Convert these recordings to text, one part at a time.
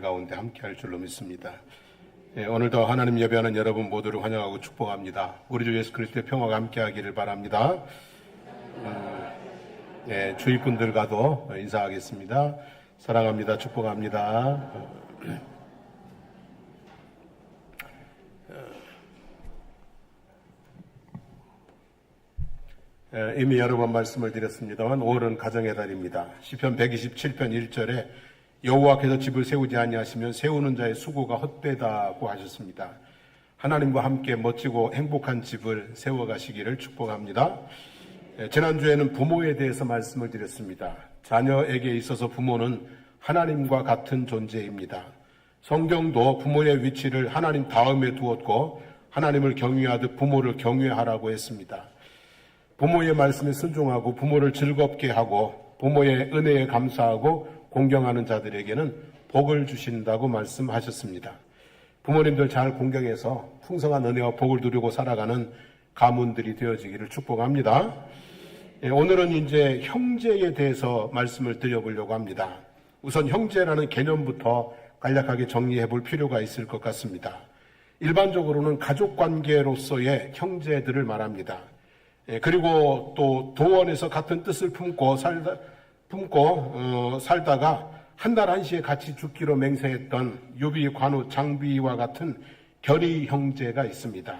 가운데 함께할 줄로 믿습니다. 오늘도 하나님 예배하는 여러분 모두를 환영하고 축복합니다. 우리 주 예수 그리스도의 평화가 함께하기를 바랍니다. 주위 분들과도 인사하겠습니다. 사랑합니다. 축복합니다. 이미 여러 번 말씀을 드렸습니다만 5월은 가정의 달입니다. 시편 127편 1절에 여호와께서 집을 세우지 아니하시면 세우는 자의 수고가 헛되다고 하셨습니다. 하나님과 함께 멋지고 행복한 집을 세워가시기를 축복합니다. 지난주에는 부모에 대해서 말씀을 드렸습니다. 자녀에게 있어서 부모는 하나님과 같은 존재입니다. 성경도 부모의 위치를 하나님 다음에 두었고 하나님을 경외하듯 부모를 경외하라고 했습니다. 부모의 말씀에 순종하고 부모를 즐겁게 하고 부모의 은혜에 감사하고 공경하는 자들에게는 복을 주신다고 말씀하셨습니다. 부모님들 잘 공경해서 풍성한 은혜와 복을 누리고 살아가는 가문들이 되어지기를 축복합니다. 오늘은 이제 형제에 대해서 말씀을 드려보려고 합니다. 우선 형제라는 개념부터 간략하게 정리해 볼 필요가 있을 것 같습니다. 일반적으로는 가족관계로서의 형제들을 말합니다. 그리고 또 도원에서 같은 뜻을 품고 살다가 한 달 한시에 같이 죽기로 맹세했던 유비, 관우, 장비와 같은 결의 형제가 있습니다.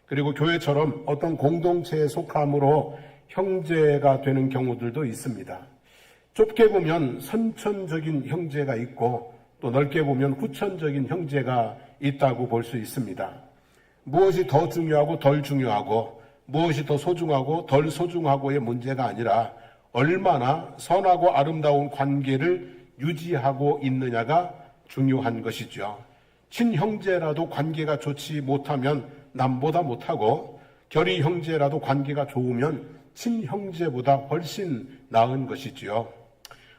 그리고 교회처럼 어떤 공동체에 속함으로 형제가 되는 경우들도 있습니다. 좁게 보면 선천적인 형제가 있고 또 넓게 보면 후천적인 형제가 있다고 볼 수 있습니다. 무엇이 더 중요하고 덜 중요하고 무엇이 더 소중하고 덜 소중하고의 문제가 아니라 얼마나 선하고 아름다운 관계를 유지하고 있느냐가 중요한 것이죠. 친형제라도 관계가 좋지 못하면 남보다 못하고 결의 형제라도 관계가 좋으면 친형제보다 훨씬 나은 것이지요.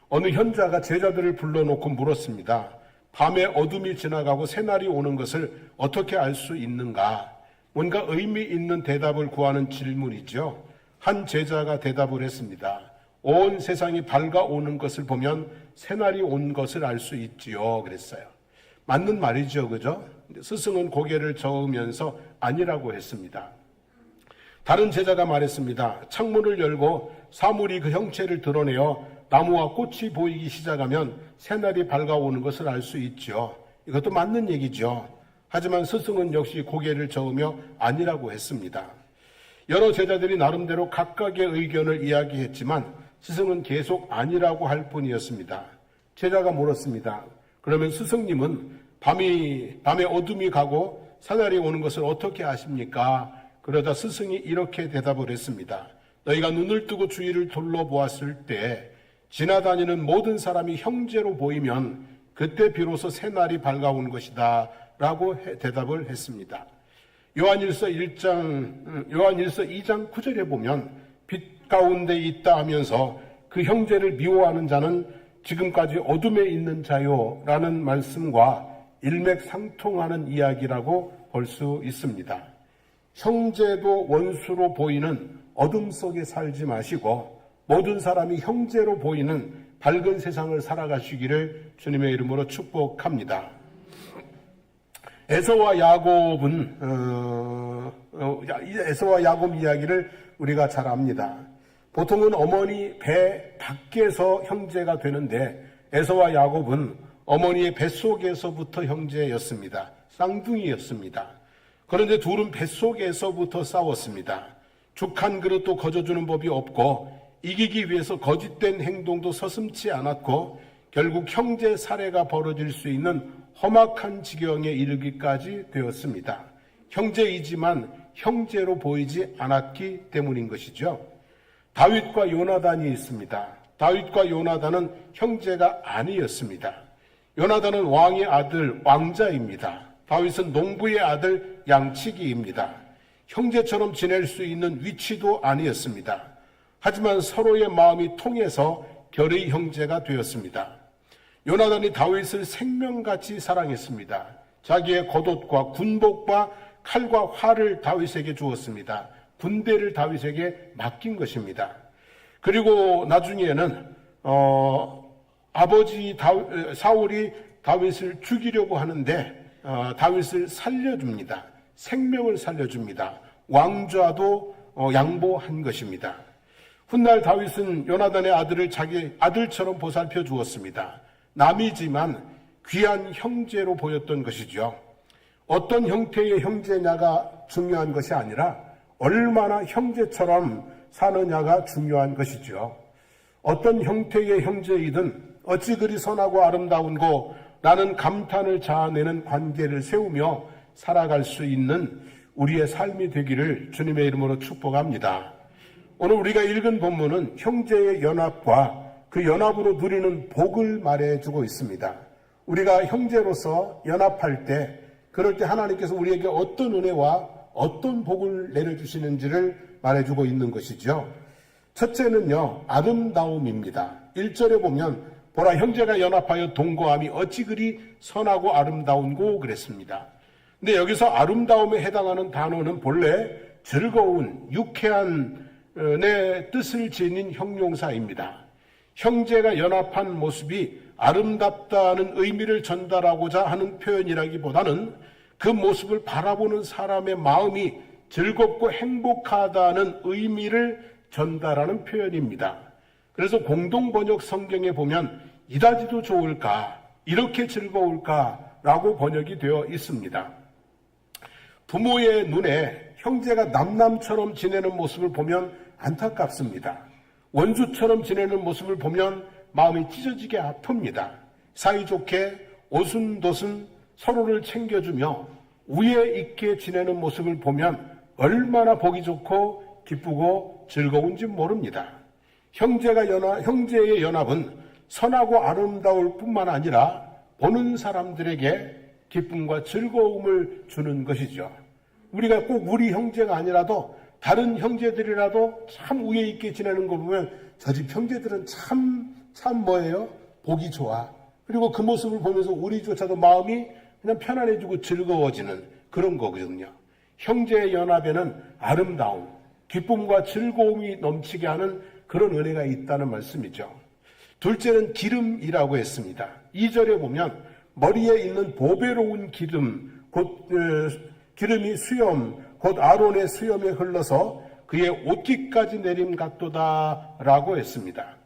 어느 현자가 제자들을 불러놓고 물었습니다. 밤에 어둠이 지나가고 새날이 오는 것을 어떻게 알 수 있는가? 뭔가 의미 있는 대답을 구하는 질문이죠. 한 제자가 대답을 했습니다. 온 세상이 밝아오는 것을 보면 새날이 온 것을 알 수 있지요. 그랬어요. 맞는 말이죠. 그죠? 스승은 고개를 저으면서 아니라고 했습니다. 다른 제자가 말했습니다. 창문을 열고 사물이 그 형체를 드러내어 나무와 꽃이 보이기 시작하면 새날이 밝아오는 것을 알 수 있죠. 이것도 맞는 얘기죠. 하지만 스승은 역시 고개를 저으며 아니라고 했습니다. 여러 제자들이 나름대로 각각의 의견을 이야기했지만 스승은 계속 아니라고 할 뿐이었습니다. 제자가 물었습니다. 그러면 스승님은 밤에 어둠이 가고 새날이 오는 것을 어떻게 아십니까? 그러자 스승이 이렇게 대답을 했습니다. 너희가 눈을 뜨고 주위를 둘러보았을 때 지나다니는 모든 사람이 형제로 보이면 그때 비로소 새날이 밝아오는 것이다 라고 대답을 했습니다. 요한일서 2장 9절에 보면 빛 가운데 있다 하면서 그 형제를 미워하는 자는 지금까지 어둠에 있는 자요 라는 말씀과 일맥상통하는 이야기라고 볼 수 있습니다. 형제도 원수로 보이는 어둠 속에 살지 마시고 모든 사람이 형제로 보이는 밝은 세상을 살아가시기를 주님의 이름으로 축복합니다. 에서와 야곱 이야기를 우리가 잘 압니다. 보통은 어머니 배 밖에서 형제가 되는데 에서와 야곱은 어머니의 뱃속에서부터 형제였습니다. 쌍둥이였습니다. 그런데 둘은 뱃속에서부터 싸웠습니다. 죽 한 그릇도 거저주는 법이 없고 이기기 위해서 거짓된 행동도 서슴지 않았고 결국 형제 살해가 벌어질 수 있는 험악한 지경에 이르기까지 되었습니다. 형제이지만 형제로 보이지 않았기 때문인 것이죠. 다윗과 요나단이 있습니다. 다윗과 요나단은 형제가 아니었습니다. 요나단은 왕의 아들 왕자입니다. 다윗은 농부의 아들 양치기입니다. 형제처럼 지낼 수 있는 위치도 아니었습니다. 하지만 서로의 마음이 통해서 결의 형제가 되었습니다. 요나단이 다윗을 생명같이 사랑했습니다. 자기의 겉옷과 군복과 칼과 활을 다윗에게 주었습니다. 군대를 다윗에게 맡긴 것입니다. 그리고 나중에는 아버지 사울이 다윗을 죽이려고 하는데 다윗을 살려줍니다. 생명을 살려줍니다. 왕좌도 양보한 것입니다. 훗날 다윗은 요나단의 아들을 자기 아들처럼 보살펴 주었습니다. 남이지만 귀한 형제로 보였던 것이죠. 어떤 형태의 형제냐가 중요한 것이 아니라 얼마나 형제처럼 사느냐가 중요한 것이죠. 어떤 형태의 형제이든 어찌 그리 선하고 아름다운고 라는 감탄을 자아내는 관계를 세우며 살아갈 수 있는 우리의 삶이 되기를 주님의 이름으로 축복합니다. 오늘 우리가 읽은 본문은 형제의 연합과 그 연합으로 누리는 복을 말해주고 있습니다. 우리가 형제로서 연합할 때, 그럴 때 하나님께서 우리에게 어떤 은혜와 어떤 복을 내려주시는지를 말해주고 있는 것이죠. 첫째는요, 아름다움입니다. 1절에 보면 보라 형제가 연합하여 동거함이 어찌 그리 선하고 아름다운고 그랬습니다. 근데 여기서 아름다움에 해당하는 단어는 본래 즐거운, 유쾌한 내 뜻을 지닌 형용사입니다. 형제가 연합한 모습이 아름답다는 의미를 전달하고자 하는 표현이라기보다는 그 모습을 바라보는 사람의 마음이 즐겁고 행복하다는 의미를 전달하는 표현입니다. 그래서 공동번역 성경에 보면 이다지도 좋을까, 이렇게 즐거울까라고 번역이 되어 있습니다. 부모의 눈에 형제가 남남처럼 지내는 모습을 보면 안타깝습니다. 원수처럼 지내는 모습을 보면 마음이 찢어지게 아픕니다. 사이좋게 오순도순 서로를 챙겨주며 우애 있게 지내는 모습을 보면 얼마나 보기 좋고 기쁘고 즐거운지 모릅니다. 형제의 연합은 선하고 아름다울 뿐만 아니라 보는 사람들에게 기쁨과 즐거움을 주는 것이죠. 우리가 꼭 우리 형제가 아니라도 다른 형제들이라도 참 우애 있게 지내는 거 보면 저 집 형제들은 참 뭐예요? 보기 좋아. 그리고 그 모습을 보면서 우리조차도 마음이 그냥 편안해지고 즐거워지는 그런 거거든요. 형제의 연합에는 아름다움, 기쁨과 즐거움이 넘치게 하는 그런 은혜가 있다는 말씀이죠. 둘째는 기름이라고 했습니다. 2절에 보면 머리에 있는 보배로운 기름, 곧 기름이 수염, 곧 아론의 수염에 흘러서 그의 옷깃까지 내림 같도다라고 했습니다.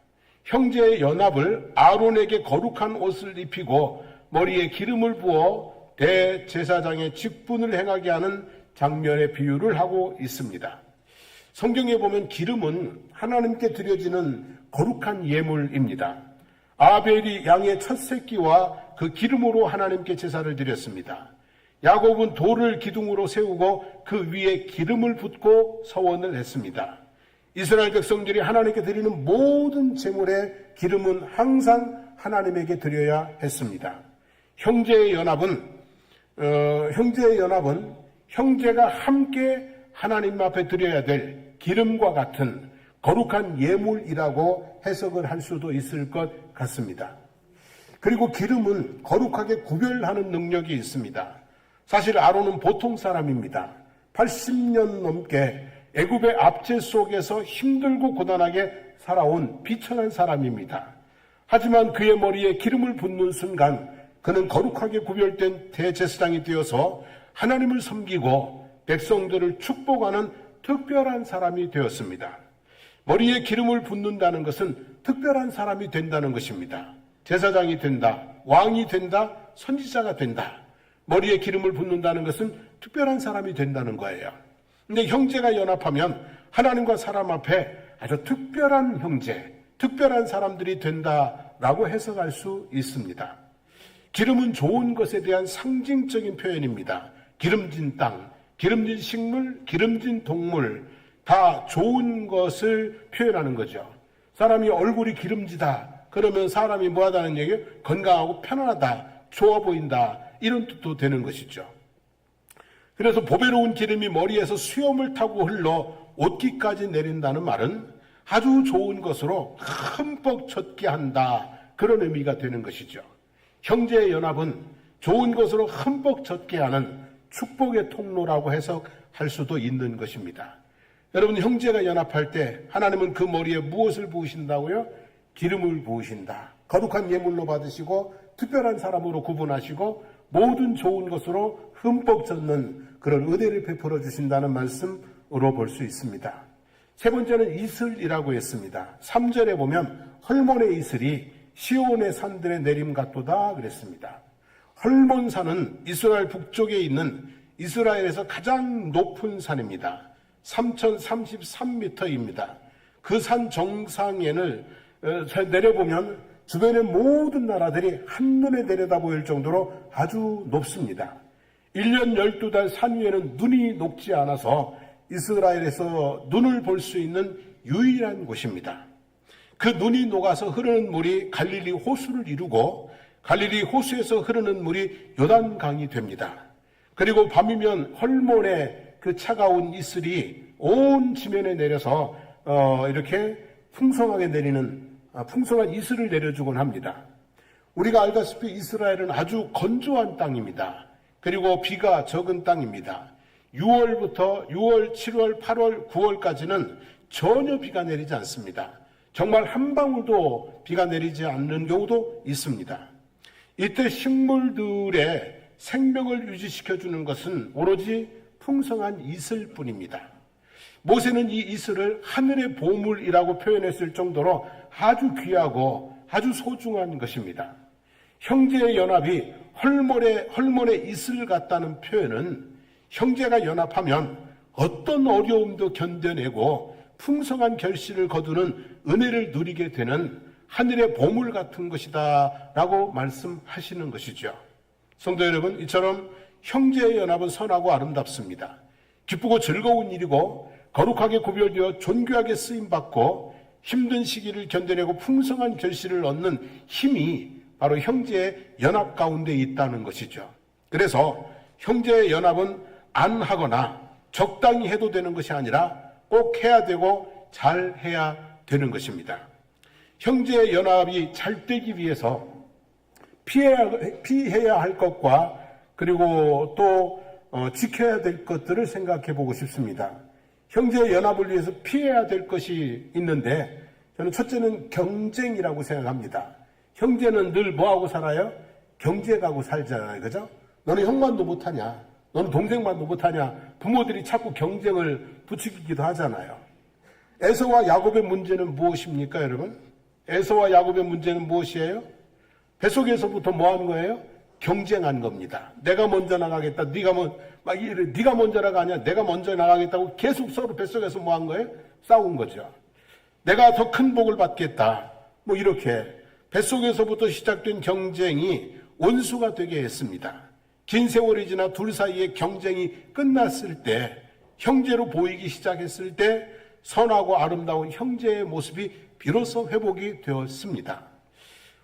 형제의 연합을 아론에게 거룩한 옷을 입히고 머리에 기름을 부어 대제사장의 직분을 행하게 하는 장면의 비유를 하고 있습니다. 성경에 보면 기름은 하나님께 드려지는 거룩한 예물입니다. 아벨이 양의 첫 새끼와 그 기름으로 하나님께 제사를 드렸습니다. 야곱은 돌을 기둥으로 세우고 그 위에 기름을 붓고 서원을 했습니다. 이스라엘 백성들이 하나님께 드리는 모든 제물의 기름은 항상 하나님에게 드려야 했습니다. 형제의 연합은 형제가 함께 하나님 앞에 드려야 될 기름과 같은 거룩한 예물이라고 해석을 할 수도 있을 것 같습니다. 그리고 기름은 거룩하게 구별하는 능력이 있습니다. 사실 아론은 보통 사람입니다. 80년 넘게 애굽의 압제 속에서 힘들고 고단하게 살아온 비천한 사람입니다. 하지만 그의 머리에 기름을 붓는 순간 그는 거룩하게 구별된 대제사장이 되어서 하나님을 섬기고 백성들을 축복하는 특별한 사람이 되었습니다. 머리에 기름을 붓는다는 것은 특별한 사람이 된다는 것입니다. 제사장이 된다, 왕이 된다, 선지자가 된다. 머리에 기름을 붓는다는 것은 특별한 사람이 된다는 거예요. 근데 형제가 연합하면 하나님과 사람 앞에 아주 특별한 형제, 특별한 사람들이 된다라고 해석할 수 있습니다. 기름은 좋은 것에 대한 상징적인 표현입니다. 기름진 땅, 기름진 식물, 기름진 동물, 다 좋은 것을 표현하는 거죠. 사람이 얼굴이 기름지다 그러면 사람이 뭐하다는 얘기예요? 건강하고 편안하다, 좋아 보인다, 이런 뜻도 되는 것이죠. 그래서 보배로운 기름이 머리에서 수염을 타고 흘러 옷깃까지 내린다는 말은 아주 좋은 것으로 흠뻑 젖게 한다, 그런 의미가 되는 것이죠. 형제의 연합은 좋은 것으로 흠뻑 젖게 하는 축복의 통로라고 해석할 수도 있는 것입니다. 여러분, 형제가 연합할 때 하나님은 그 머리에 무엇을 부으신다고요? 기름을 부으신다. 거룩한 예물로 받으시고 특별한 사람으로 구분하시고 모든 좋은 것으로 흠뻑 젖는 그런 은혜를 베풀어 주신다는 말씀으로 볼 수 있습니다. 세 번째는 이슬이라고 했습니다. 3절에 보면 헐몬의 이슬이 시온의 산들의 내림 같도다 그랬습니다. 헐몬산은 이스라엘 북쪽에 있는 이스라엘에서 가장 높은 산입니다. 3033m입니다. 그 산 정상에는 내려보면 주변의 모든 나라들이 한눈에 내려다 보일 정도로 아주 높습니다. 1년 12달 산 위에는 눈이 녹지 않아서 이스라엘에서 눈을 볼 수 있는 유일한 곳입니다. 그 눈이 녹아서 흐르는 물이 갈릴리 호수를 이루고 갈릴리 호수에서 흐르는 물이 요단강이 됩니다. 그리고 밤이면 헐몬의 그 차가운 이슬이 온 지면에 내려서 이렇게 풍성하게 내리는 풍성한 이슬을 내려주곤 합니다. 우리가 알다시피 이스라엘은 아주 건조한 땅입니다. 그리고 비가 적은 땅입니다. 6월, 7월, 8월, 9월까지는 전혀 비가 내리지 않습니다. 정말 한 방울도 비가 내리지 않는 경우도 있습니다. 이때 식물들의 생명을 유지시켜주는 것은 오로지 풍성한 이슬뿐입니다. 모세는 이 이슬을 하늘의 보물이라고 표현했을 정도로 아주 귀하고 아주 소중한 것입니다. 형제의 연합이 헐몬의 이슬 같다는 표현은 형제가 연합하면 어떤 어려움도 견뎌내고 풍성한 결실을 거두는 은혜를 누리게 되는 하늘의 보물 같은 것이다 라고 말씀하시는 것이죠. 성도 여러분, 이처럼 형제의 연합은 선하고 아름답습니다. 기쁘고 즐거운 일이고 거룩하게 구별되어 존귀하게 쓰임받고 힘든 시기를 견뎌내고 풍성한 결실을 얻는 힘이 바로 형제의 연합 가운데 있다는 것이죠. 그래서 형제의 연합은 안 하거나 적당히 해도 되는 것이 아니라 꼭 해야 되고 잘 해야 되는 것입니다. 형제의 연합이 잘 되기 위해서 피해야 할 것과 그리고 또 지켜야 될 것들을 생각해 보고 싶습니다. 형제의 연합을 위해서 피해야 될 것이 있는데 저는 첫째는 경쟁이라고 생각합니다. 형제는 늘 뭐하고 살아요? 경쟁하고 살잖아요. 그죠? 너는 형만도 못하냐? 너는 동생만도 못하냐? 부모들이 자꾸 경쟁을 부추기기도 하잖아요. 에서와 야곱의 문제는 무엇입니까, 여러분? 에서와 야곱의 문제는 무엇이에요? 뱃속에서부터 뭐 하는 거예요? 경쟁한 겁니다. 내가 먼저 나가겠다. 네가 먼저 나가냐? 내가 먼저 나가겠다고 계속 서로 뱃속에서 뭐 한 거예요? 싸운 거죠. 내가 더 큰 복을 받겠다. 뭐 이렇게 뱃속에서부터 시작된 경쟁이 원수가 되게 했습니다. 긴 세월이 지나 둘 사이의 경쟁이 끝났을 때, 형제로 보이기 시작했을 때 선하고 아름다운 형제의 모습이 비로소 회복이 되었습니다.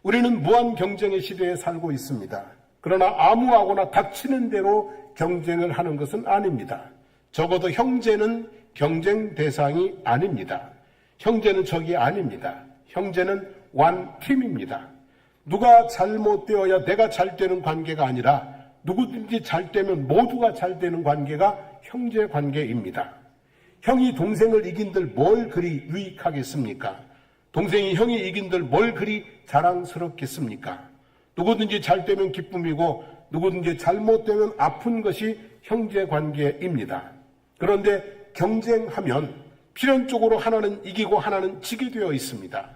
우리는 무한 경쟁의 시대에 살고 있습니다. 그러나 아무하고나 닥치는 대로 경쟁을 하는 것은 아닙니다. 적어도 형제는 경쟁 대상이 아닙니다. 형제는 적이 아닙니다. 형제는 원팀입니다. 누가 잘못되어야 내가 잘 되는 관계가 아니라 누구든지 잘 되면 모두가 잘 되는 관계가 형제 관계입니다. 형이 동생을 이긴들 뭘 그리 유익하겠습니까? 동생이 형이 이긴들 뭘 그리 자랑스럽겠습니까? 누구든지 잘 되면 기쁨이고 누구든지 잘못되면 아픈 것이 형제 관계입니다. 그런데 경쟁하면 필연적으로 하나는 이기고 하나는 지게 되어 있습니다.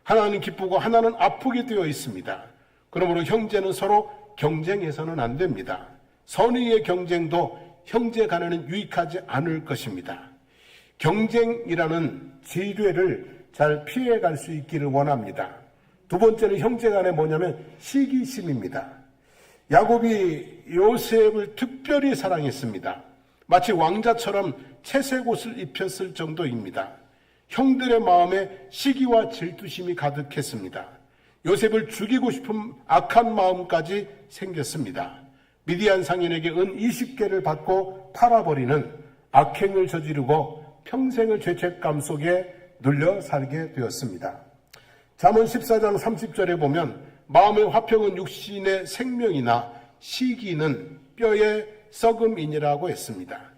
하나는 기쁘고 하나는 아프게 되어 있습니다. 그러므로 형제는 서로 경쟁해서는 안 됩니다. 선의의 경쟁도 형제 간에는 유익하지 않을 것입니다. 경쟁이라는 지뢰를 잘 피해갈 수 있기를 원합니다. 두 번째는 형제 간에 뭐냐면 시기심입니다. 야곱이 요셉을 특별히 사랑했습니다. 마치 왕자처럼 채색 옷을 입혔을 정도입니다. 형들의 마음에 시기와 질투심이 가득했습니다. 요셉을 죽이고 싶은 악한 마음까지 생겼습니다. 미디안 상인에게 은 20개를 받고 팔아버리는 악행을 저지르고 평생을 죄책감 속에 눌려 살게 되었습니다. 잠언 14장 30절에 보면 마음의 화평은 육신의 생명이나 시기는 뼈의 썩음이니라고 했습니다.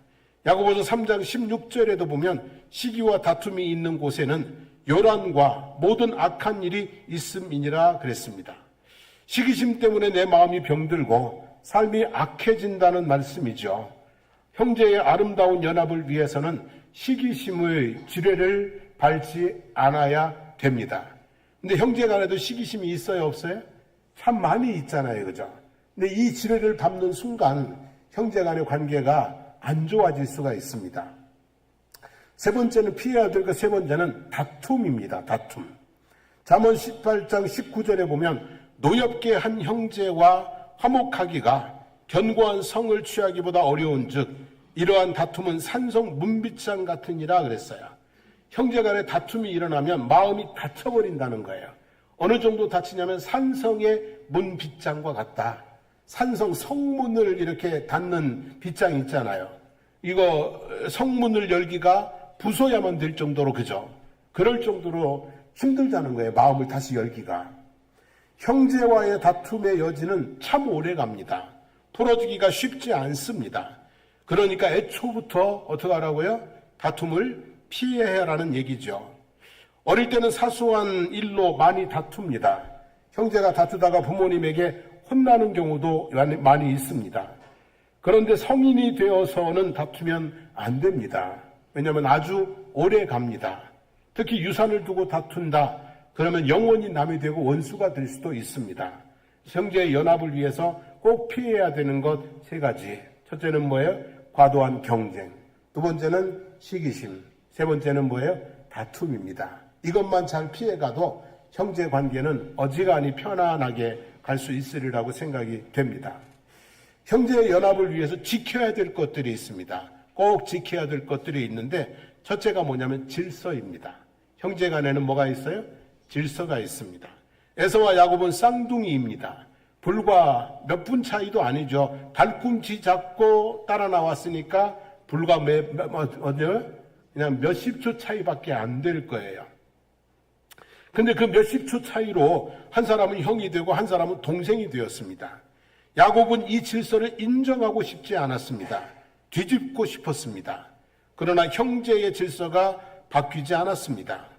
야고보서 3장 16절에도 보면 시기와 다툼이 있는 곳에는 요란과 모든 악한 일이 있음이니라 그랬습니다. 시기심 때문에 내 마음이 병들고 삶이 악해진다는 말씀이죠. 형제의 아름다운 연합을 위해서는 시기심의 지뢰를 밟지 않아야 됩니다. 근데 형제 간에도 시기심이 있어요, 없어요? 참 많이 있잖아요, 그죠? 근데 이 지뢰를 밟는 순간 형제 간의 관계가 안 좋아질 수가 있습니다. 세 번째는 피해야 될 것, 세 번째는 다툼입니다. 다툼. 잠언 18장 19절에 보면 노엽게 한 형제와 화목하기가 견고한 성을 취하기보다 어려운즉 이러한 다툼은 산성 문빗장 같으니라 그랬어요. 형제 간에 다툼이 일어나면 마음이 다쳐버린다는 거예요. 어느 정도 다치냐면 산성의 문빗장과 같다. 산성 성문을 이렇게 닫는 빗장이 있잖아요. 이거 성문을 열기가 부숴야만 될 정도로, 그죠? 그럴 정도로 힘들다는 거예요. 마음을 다시 열기가. 형제와의 다툼의 여지는 참 오래 갑니다. 풀어주기가 쉽지 않습니다. 그러니까 애초부터 어떻게 하라고요? 다툼을 피해야 하라는 얘기죠. 어릴 때는 사소한 일로 많이 다툽니다. 형제가 다투다가 부모님에게 혼나는 경우도 많이 있습니다. 그런데 성인이 되어서는 다투면 안 됩니다. 왜냐하면 아주 오래 갑니다. 특히 유산을 두고 다툰다. 그러면 영원히 남이 되고 원수가 될 수도 있습니다. 형제의 연합을 위해서 꼭 피해야 되는 것 세 가지. 첫째는 뭐예요? 과도한 경쟁. 두 번째는 시기심. 세 번째는 뭐예요? 다툼입니다. 이것만 잘 피해가도 형제 관계는 어지간히 편안하게 갈 수 있으리라고 생각이 됩니다. 형제의 연합을 위해서 지켜야 될 것들이 있습니다. 꼭 지켜야 될 것들이 있는데 첫째가 뭐냐면 질서입니다. 형제 간에는 뭐가 있어요? 질서가 있습니다. 에서와 야곱은 쌍둥이입니다. 불과 몇 분 차이도 아니죠. 달꿈치 잡고 따라 나왔으니까 불과 그냥 몇십 초 차이밖에 안 될 거예요. 근데 그 몇십 초 차이로 한 사람은 형이 되고 한 사람은 동생이 되었습니다. 야곱은 이 질서를 인정하고 싶지 않았습니다. 뒤집고 싶었습니다. 그러나 형제의 질서가 바뀌지 않았습니다.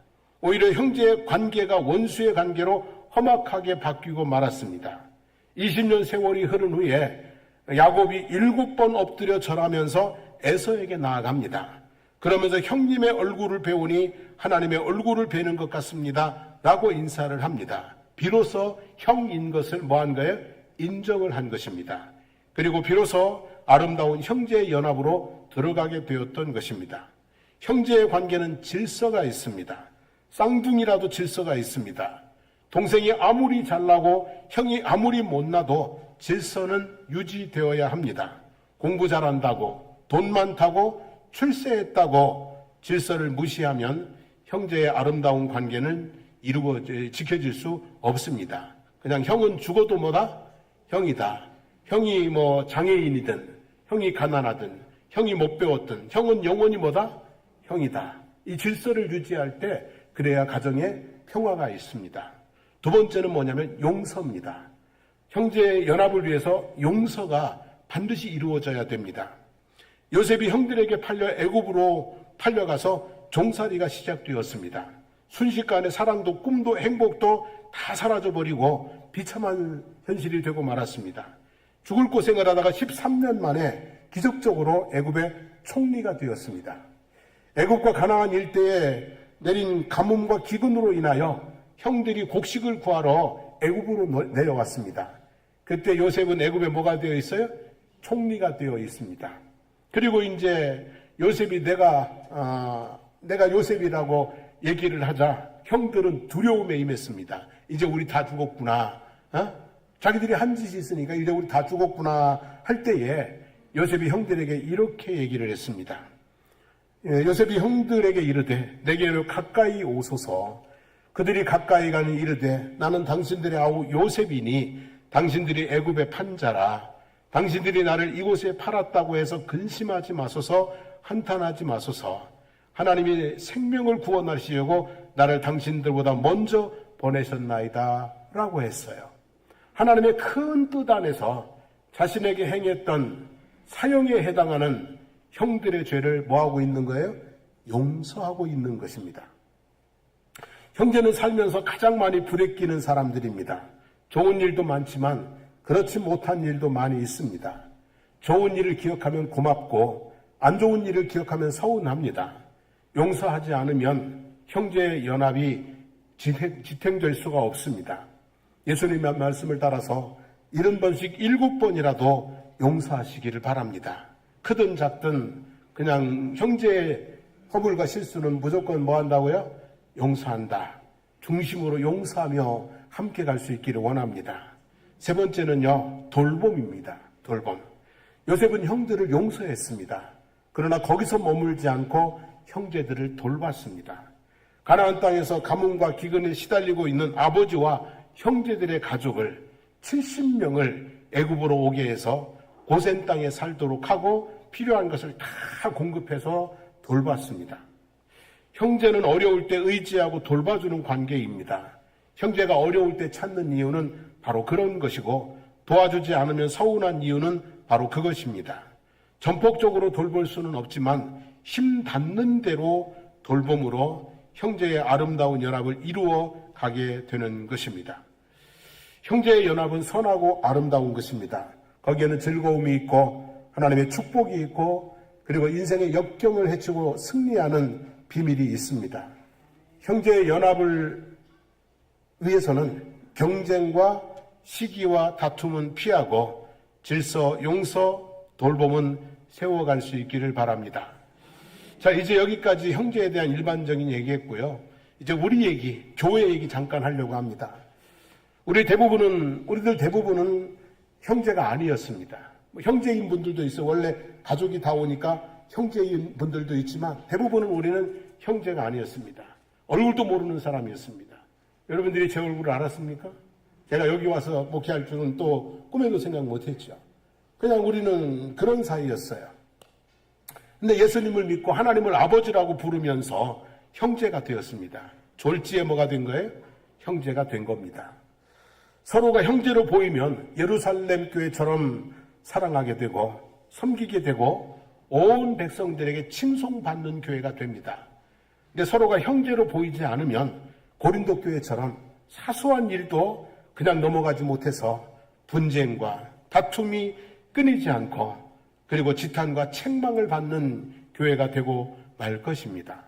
오히려 형제의 관계가 원수의 관계로 험악하게 바뀌고 말았습니다. 20년 세월이 흐른 후에 야곱이 7번 엎드려 절하면서 에서에게 나아갑니다. 그러면서 형님의 얼굴을 배우니 하나님의 얼굴을 뵈는 것 같습니다. 라고 인사를 합니다. 비로소 형인 것을 뭐한 거예요? 인정을 한 것입니다. 그리고 비로소 아름다운 형제의 연합으로 들어가게 되었던 것입니다. 형제의 관계는 질서가 있습니다. 쌍둥이라도 질서가 있습니다. 동생이 아무리 잘나고 형이 아무리 못나도 질서는 유지되어야 합니다. 공부 잘한다고, 돈 많다고, 출세했다고 질서를 무시하면 형제의 아름다운 관계는 지켜질 수 없습니다. 그냥 형은 죽어도 뭐다? 형이다. 형이 장애인이든, 형이 가난하든, 형이 못 배웠든, 형은 영원히 뭐다? 형이다. 이 질서를 유지할 때 그래야 가정에 평화가 있습니다. 두 번째는 뭐냐면 용서입니다. 형제의 연합을 위해서 용서가 반드시 이루어져야 됩니다. 요셉이 형들에게 팔려 애굽으로 팔려가서 종살이가 시작되었습니다. 순식간에 사랑도 꿈도 행복도 다 사라져버리고 비참한 현실이 되고 말았습니다. 죽을 고생을 하다가 13년 만에 기적적으로 애굽의 총리가 되었습니다. 애굽과 가나안 일대에 내린 가뭄과 기근으로 인하여 형들이 곡식을 구하러 애굽으로 내려왔습니다. 그때 요셉은 애굽에 뭐가 되어 있어요? 총리가 되어 있습니다. 그리고 이제 요셉이 내가 요셉이라고 얘기를 하자 형들은 두려움에 임했습니다. 이제 우리 다 죽었구나. 자기들이 한 짓이 있으니까 이제 우리 다 죽었구나 할 때에 요셉이 형들에게 이렇게 얘기를 했습니다. 요셉이 형들에게 이르되 내게로 가까이 오소서. 그들이 가까이 가니 이르되 나는 당신들의 아우 요셉이니 당신들이 애굽의 판자라. 당신들이 나를 이곳에 팔았다고 해서 근심하지 마소서, 한탄하지 마소서. 하나님이 생명을 구원하시려고 나를 당신들보다 먼저 보내셨나이다 라고 했어요. 하나님의 큰 뜻 안에서 자신에게 행했던 사형에 해당하는 형들의 죄를 뭐하고 있는 거예요? 용서하고 있는 것입니다. 형제는 살면서 가장 많이 부대끼는 사람들입니다. 좋은 일도 많지만 그렇지 못한 일도 많이 있습니다. 좋은 일을 기억하면 고맙고 안 좋은 일을 기억하면 서운합니다. 용서하지 않으면 형제의 연합이 지탱될 수가 없습니다. 예수님의 말씀을 따라서 70번씩 7번이라도 용서하시기를 바랍니다. 크든 작든 그냥 형제의 허물과 실수는 무조건 뭐 한다고요? 용서한다. 중심으로 용서하며 함께 갈 수 있기를 원합니다. 세 번째는요, 돌봄입니다. 돌봄. 요셉은 형들을 용서했습니다. 그러나 거기서 머물지 않고 형제들을 돌봤습니다. 가나안 땅에서 가뭄과 기근에 시달리고 있는 아버지와 형제들의 가족을 70명을 애굽으로 오게 해서 고센 땅에 살도록 하고 필요한 것을 다 공급해서 돌봤습니다. 형제는 어려울 때 의지하고 돌봐주는 관계입니다. 형제가 어려울 때 찾는 이유는 바로 그런 것이고 도와주지 않으면 서운한 이유는 바로 그것입니다. 전폭적으로 돌볼 수는 없지만 힘 닿는 대로 돌봄으로 형제의 아름다운 연합을 이루어 가게 되는 것입니다. 형제의 연합은 선하고 아름다운 것입니다. 거기에는 즐거움이 있고 하나님의 축복이 있고 그리고 인생의 역경을 헤치고 승리하는 비밀이 있습니다. 형제의 연합을 위해서는 경쟁과 시기와 다툼은 피하고 질서, 용서, 돌봄은 세워갈 수 있기를 바랍니다. 자, 이제 여기까지 형제에 대한 일반적인 얘기했고요. 이제 우리 얘기, 교회 얘기 잠깐 하려고 합니다. 우리들 대부분은 형제가 아니었습니다. 형제인 분들도 있어. 원래 가족이 다 오니까 형제인 분들도 있지만 대부분은 우리는 형제가 아니었습니다. 얼굴도 모르는 사람이었습니다. 여러분들이 제 얼굴을 알았습니까? 제가 여기 와서 목회할 줄은 또 꿈에도 생각 못했죠. 그냥 우리는 그런 사이였어요. 근데 예수님을 믿고 하나님을 아버지라고 부르면서 형제가 되었습니다. 졸지에 뭐가 된 거예요? 형제가 된 겁니다. 서로가 형제로 보이면 예루살렘 교회처럼 사랑하게 되고 섬기게 되고 온 백성들에게 칭송받는 교회가 됩니다. 근데 서로가 형제로 보이지 않으면 고린도 교회처럼 사소한 일도 그냥 넘어가지 못해서 분쟁과 다툼이 끊이지 않고 그리고 지탄과 책망을 받는 교회가 되고 말 것입니다.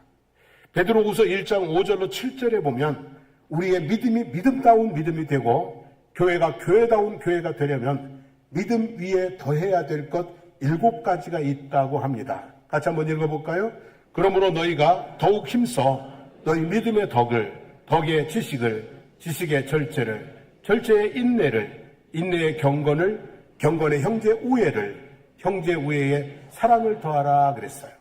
베드로후서 1장 5절로 7절에 보면 우리의 믿음이 믿음다운 믿음이 되고 교회가 교회다운 교회가 되려면 믿음 위에 더해야 될 것 7가지가 있다고 합니다. 같이 한번 읽어볼까요? 그러므로 너희가 더욱 힘써 너희 믿음의 덕을, 덕의 지식을, 지식의 절제를, 절제의 인내를, 인내의 경건을, 경건의 형제 우애를, 형제 우애에 사랑을 더하라 그랬어요.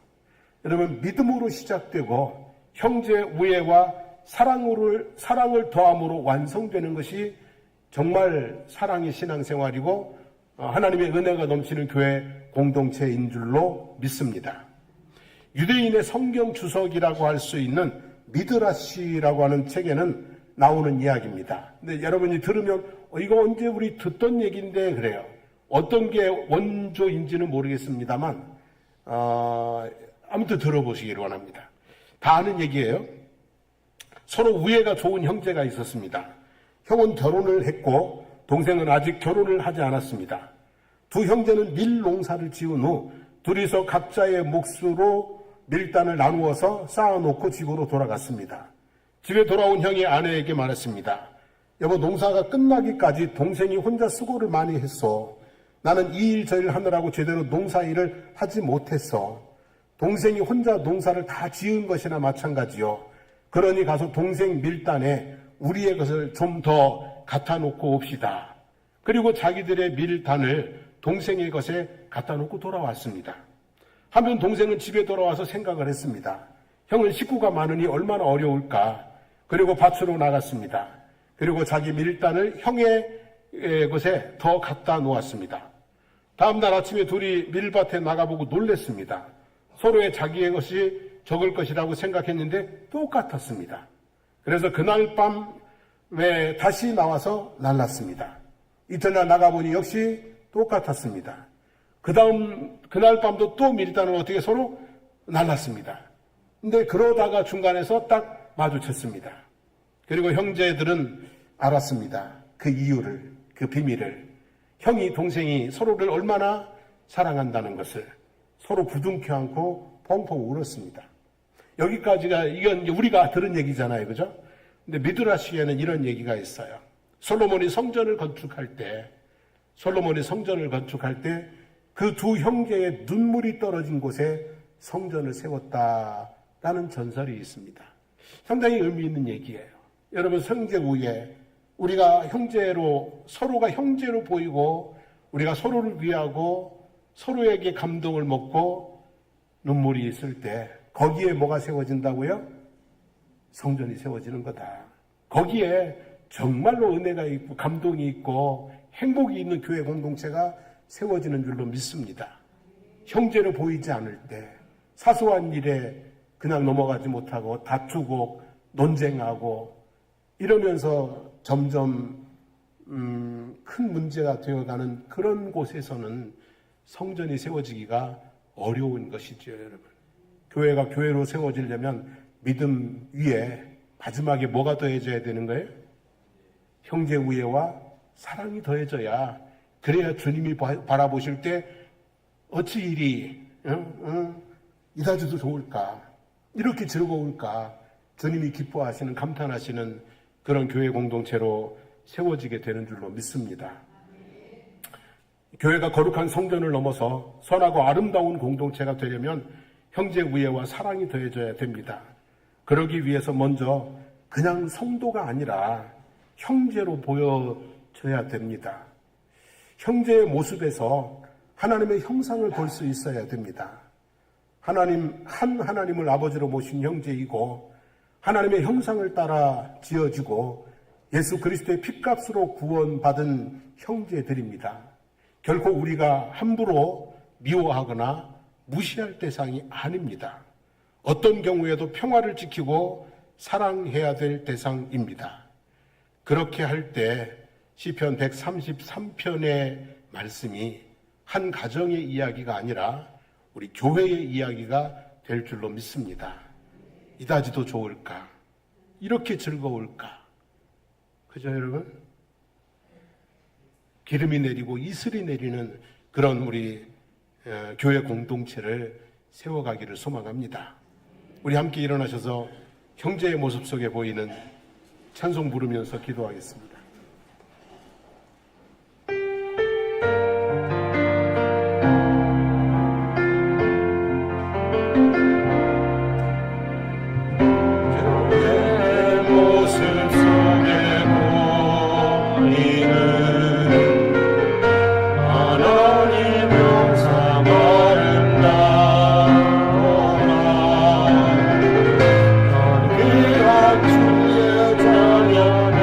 여러분, 믿음으로 시작되고 형제 우애와 사랑을 더함으로 완성되는 것이 정말 사랑의 신앙생활이고 하나님의 은혜가 넘치는 교회 공동체인 줄로 믿습니다. 유대인의 성경 주석이라고 할 수 있는 미드라시라고 하는 책에는 나오는 이야기입니다. 근데 여러분이 들으면 이거 언제 우리 듣던 얘기인데 그래요. 어떤 게 원조인지는 모르겠습니다만 아무튼 들어보시기를 원합니다. 다 아는 얘기예요. 서로 우애가 좋은 형제가 있었습니다. 형은 결혼을 했고 동생은 아직 결혼을 하지 않았습니다. 두 형제는 밀 농사를 지은 후 둘이서 각자의 몫으로 밀단을 나누어서 쌓아놓고 집으로 돌아갔습니다. 집에 돌아온 형이 아내에게 말했습니다. 여보, 농사가 끝나기까지 동생이 혼자 수고를 많이 했어. 나는 이 일 저 일 하느라고 제대로 농사일을 하지 못했어. 동생이 혼자 농사를 다 지은 것이나 마찬가지요. 그러니 가서 동생 밀단에 우리의 것을 좀 더 갖다 놓고 옵시다. 그리고 자기들의 밀단을 동생의 것에 갖다 놓고 돌아왔습니다. 한편 동생은 집에 돌아와서 생각을 했습니다. 형은 식구가 많으니 얼마나 어려울까. 그리고 밭으로 나갔습니다. 그리고 자기 밀단을 형의 것에 더 갖다 놓았습니다. 다음날 아침에 둘이 밀밭에 나가보고 놀랬습니다. 서로의 자기의 것이 적을 것이라고 생각했는데 똑같았습니다. 그래서 그날 밤에 다시 나와서 날랐습니다. 이튿날 나가보니 역시 똑같았습니다. 그날 밤도 또 밀단을 어떻게 서로 날랐습니다. 근데 그러다가 중간에서 딱 마주쳤습니다. 그리고 형제들은 알았습니다. 그 이유를, 그 비밀을, 형이 동생이 서로를 얼마나 사랑한다는 것을 서로 부둥켜 안고 펑펑 울었습니다. 여기까지가 이건 이제 우리가 들은 얘기잖아요, 그죠? 근데 미드라시에는 이런 얘기가 있어요. 솔로몬이 성전을 건축할 때 그 두 형제의 눈물이 떨어진 곳에 성전을 세웠다라는 전설이 있습니다. 상당히 의미 있는 얘기예요. 여러분, 형제 후에 우리가 서로가 형제로 보이고 우리가 서로를 위하고 서로에게 감동을 먹고 눈물이 있을 때 거기에 뭐가 세워진다고요? 성전이 세워지는 거다. 거기에 정말로 은혜가 있고 감동이 있고 행복이 있는 교회 공동체가 세워지는 줄로 믿습니다. 형제로 보이지 않을 때 사소한 일에 그냥 넘어가지 못하고 다투고 논쟁하고 이러면서 점점 큰 문제가 되어가는 그런 곳에서는 성전이 세워지기가 어려운 것이죠, 여러분. 교회가 교회로 세워지려면 믿음 위에 마지막에 뭐가 더해져야 되는 거예요? 형제 우애와 사랑이 더해져야, 그래야 주님이 바라보실 때 어찌 이리 이다지도 좋을까, 이렇게 즐거울까, 주님이 기뻐하시는, 감탄하시는 그런 교회 공동체로 세워지게 되는 줄로 믿습니다. 교회가 거룩한 성전을 넘어서 선하고 아름다운 공동체가 되려면 형제 우애와 사랑이 더해져야 됩니다. 그러기 위해서 먼저 그냥 성도가 아니라 형제로 보여져야 됩니다. 형제의 모습에서 하나님의 형상을 볼 수 있어야 됩니다. 하나님을 아버지로 모신 형제이고 하나님의 형상을 따라 지어지고 예수 그리스도의 핏값으로 구원받은 형제들입니다. 결코 우리가 함부로 미워하거나 무시할 대상이 아닙니다. 어떤 경우에도 평화를 지키고 사랑해야 될 대상입니다. 그렇게 할 때 시편 133편의 말씀이 한 가정의 이야기가 아니라 우리 교회의 이야기가 될 줄로 믿습니다. 이다지도 좋을까? 이렇게 즐거울까? 그죠, 여러분? 기름이 내리고 이슬이 내리는 그런 우리 교회 공동체를 세워가기를 소망합니다. 우리 함께 일어나셔서 형제의 모습 속에 보이는 찬송 부르면서 기도하겠습니다. 주의 자녀네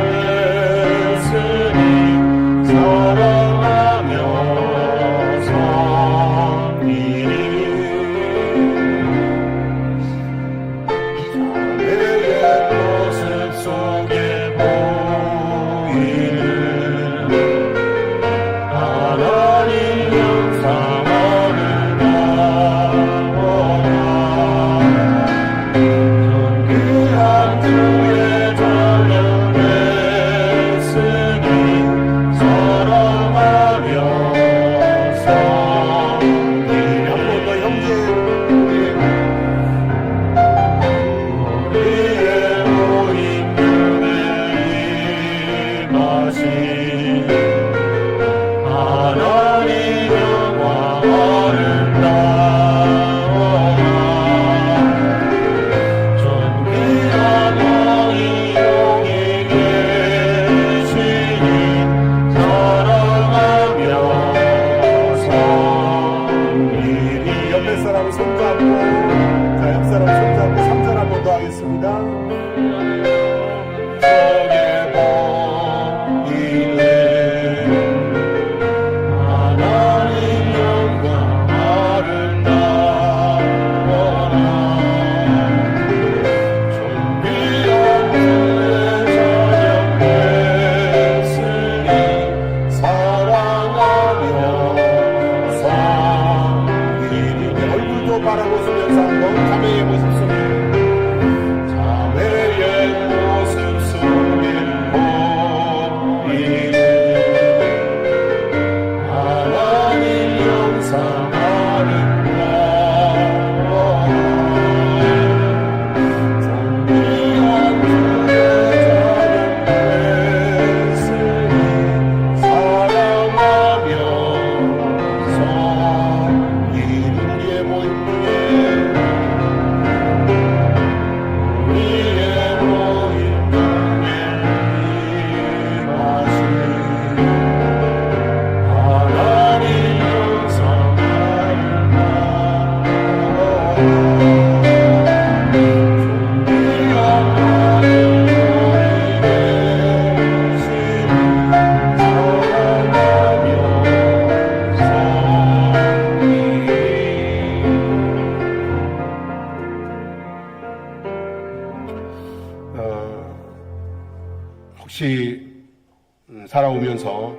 살아오면서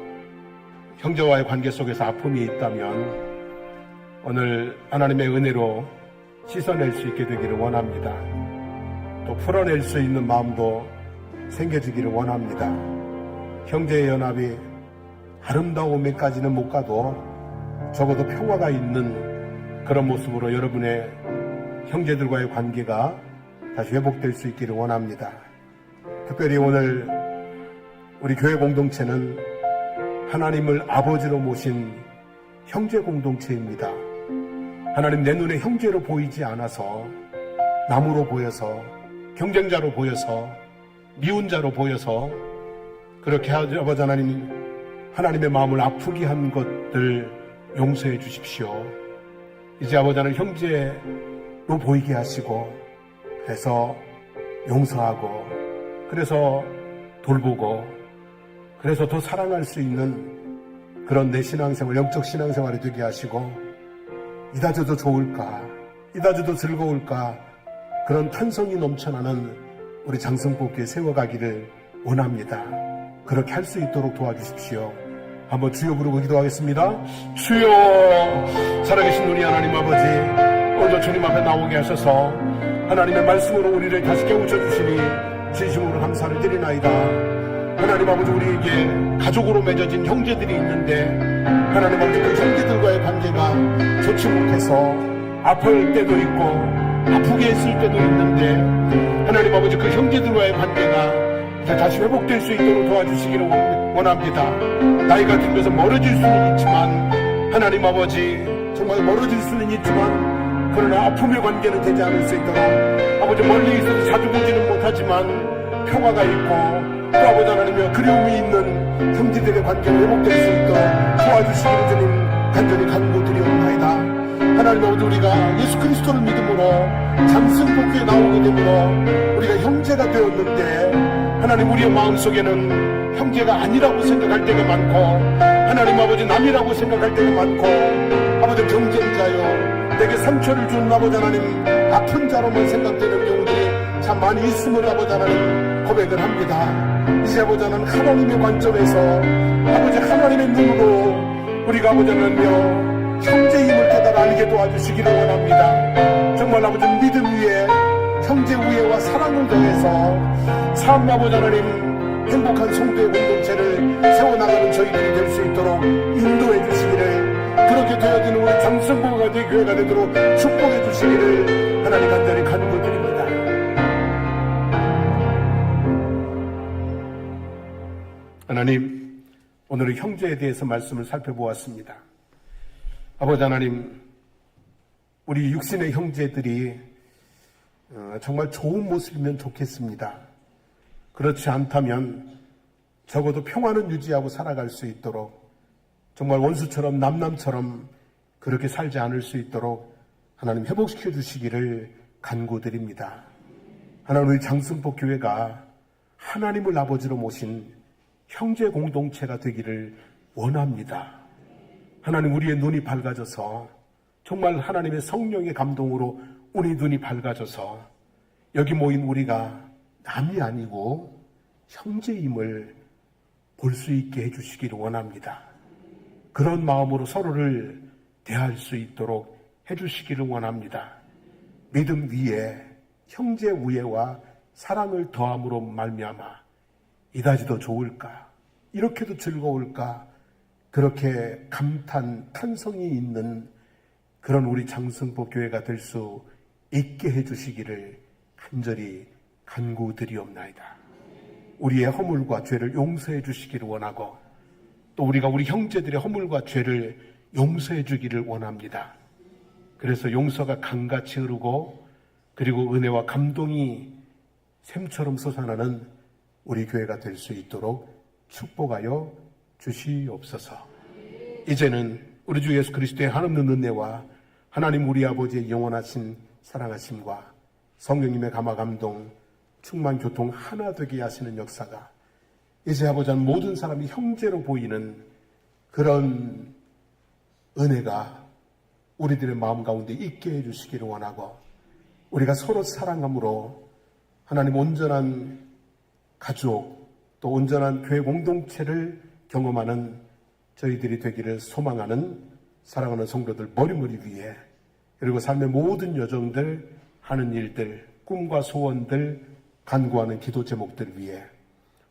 형제와의 관계 속에서 아픔이 있다면 오늘 하나님의 은혜로 씻어낼 수 있게 되기를 원합니다. 또 풀어낼 수 있는 마음도 생겨지기를 원합니다. 형제의 연합이 아름다움에까지는 못 가도 적어도 평화가 있는 그런 모습으로 여러분의 형제들과의 관계가 다시 회복될 수 있기를 원합니다. 특별히 오늘 우리 교회 공동체는 하나님을 아버지로 모신 형제 공동체입니다. 하나님 내 눈에 형제로 보이지 않아서 남으로 보여서 경쟁자로 보여서 미운 자로 보여서 그렇게 아버지 하나님 하나님의 마음을 아프게 한 것들 용서해 주십시오. 이제 아버지 하나님 형제로 보이게 하시고 그래서 용서하고 그래서 돌보고 그래서 더 사랑할 수 있는 그런 내 신앙생활, 영적 신앙생활이 되게 하시고 이다저도 좋을까, 이다저도 즐거울까 그런 탄성이 넘쳐나는 우리 장성복교에 세워가기를 원합니다. 그렇게 할 수 있도록 도와주십시오. 한번 주여 부르고 기도하겠습니다. 주여, 살아계신 우리 하나님 아버지, 오늘도 주님 앞에 나오게 하셔서 하나님의 말씀으로 우리를 다시 깨우쳐 주시니 진심으로 감사를 드리나이다. 하나님 아버지, 우리에게 가족으로 맺어진 형제들이 있는데 하나님 아버지 그 형제들과의 관계가 좋지 못해서 아플 때도 있고 아프게 했을 때도 있는데 하나님 아버지 그 형제들과의 관계가 다시 회복될 수 있도록 도와주시기를 원합니다. 나이가 들면서 멀어질 수는 있지만 하나님 아버지 정말 멀어질 수는 있지만 그러나 아픔의 관계는 되지 않을 수 있도록 아버지 멀리 있어서 자주 보지는 못하지만 평화가 있고 또 아버지 하나님의 그리움이 있는 형제들의 관계가 회복될 수 있도록 도와주시기를 주님 간절히 간구드리옵나이다. 하나님 아버지 우리가 예수 그리스도를 믿음으로 장승복교에 나오게 되므로 우리가 형제가 되었는데 하나님 우리의 마음속에는 형제가 아니라고 생각할 때가 많고 하나님 아버지 남이라고 생각할 때가 많고 아버지 경쟁자요 내게 상처를 준 아버지 하나님 아픈 자로만 생각되는 경우들이 참 많이 있음을 아버지 하나님 고백을 합니다. 이제 아버지 하나님 하나님의 관점에서 아버지 하나님의 눈으로 우리가 아버지 하나님여 형제임을 깨달아 알게 도와주시기를 원합니다. 정말 아버지 믿음 위에 형제 우애와 사랑을 더해서 참 아버지 하나님 행복한 성도의 공동체를 세워나가는 저희들이 될 수 있도록 인도해 주시기를 그렇게 되어지는 우리 장성보가 된 교회가 되도록 축복해 주시기를 하나님 간절히 간구드립니다. 하나님, 오늘은 형제에 대해서 말씀을 살펴보았습니다. 아버지 하나님, 우리 육신의 형제들이 정말 좋은 모습이면 좋겠습니다. 그렇지 않다면 적어도 평화는 유지하고 살아갈 수 있도록 정말 원수처럼 남남처럼 그렇게 살지 않을 수 있도록 하나님 회복시켜 주시기를 간구드립니다. 하나님 우리 장승복 교회가 하나님을 아버지로 모신 형제 공동체가 되기를 원합니다. 하나님 우리의 눈이 밝아져서 정말 하나님의 성령의 감동으로 우리 눈이 밝아져서 여기 모인 우리가 남이 아니고 형제임을 볼 수 있게 해주시기를 원합니다. 그런 마음으로 서로를 대할 수 있도록 해주시기를 원합니다. 믿음 위에 형제 우애와 사랑을 더함으로 말미암아 이다지도 좋을까? 이렇게도 즐거울까? 그렇게 탄성이 있는 그런 우리 장승복 교회가 될 수 있게 해주시기를 간절히 간구드리옵나이다. 우리의 허물과 죄를 용서해 주시기를 원하고 또 우리가 우리 형제들의 허물과 죄를 용서해 주기를 원합니다. 그래서 용서가 강같이 흐르고 그리고 은혜와 감동이 샘처럼 솟아나는 우리 교회가 될 수 있도록 축복하여 주시옵소서. 이제는 우리 주 예수 그리스도의 한없는 은혜와 하나님 우리 아버지의 영원하신 사랑하심과 성령님의 감화 감동 충만 교통 하나 되게 하시는 역사가 이제 아버지 모든 사람이 형제로 보이는 그런 은혜가 우리들의 마음 가운데 있게 해주시기를 원하고 우리가 서로 사랑함으로 하나님 온전한 가족 또 온전한 교회 공동체를 경험하는 저희들이 되기를 소망하는 사랑하는 성도들 머리머리 위에, 그리고 삶의 모든 여정들, 하는 일들, 꿈과 소원들, 간구하는 기도 제목들 위에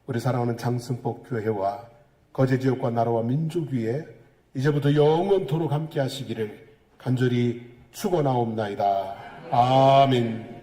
우리 사랑하는 장승복 교회와 거제지역과 나라와 민족 위에 이제부터 영원토록 함께 하시기를 간절히 축원하옵나이다. 아멘.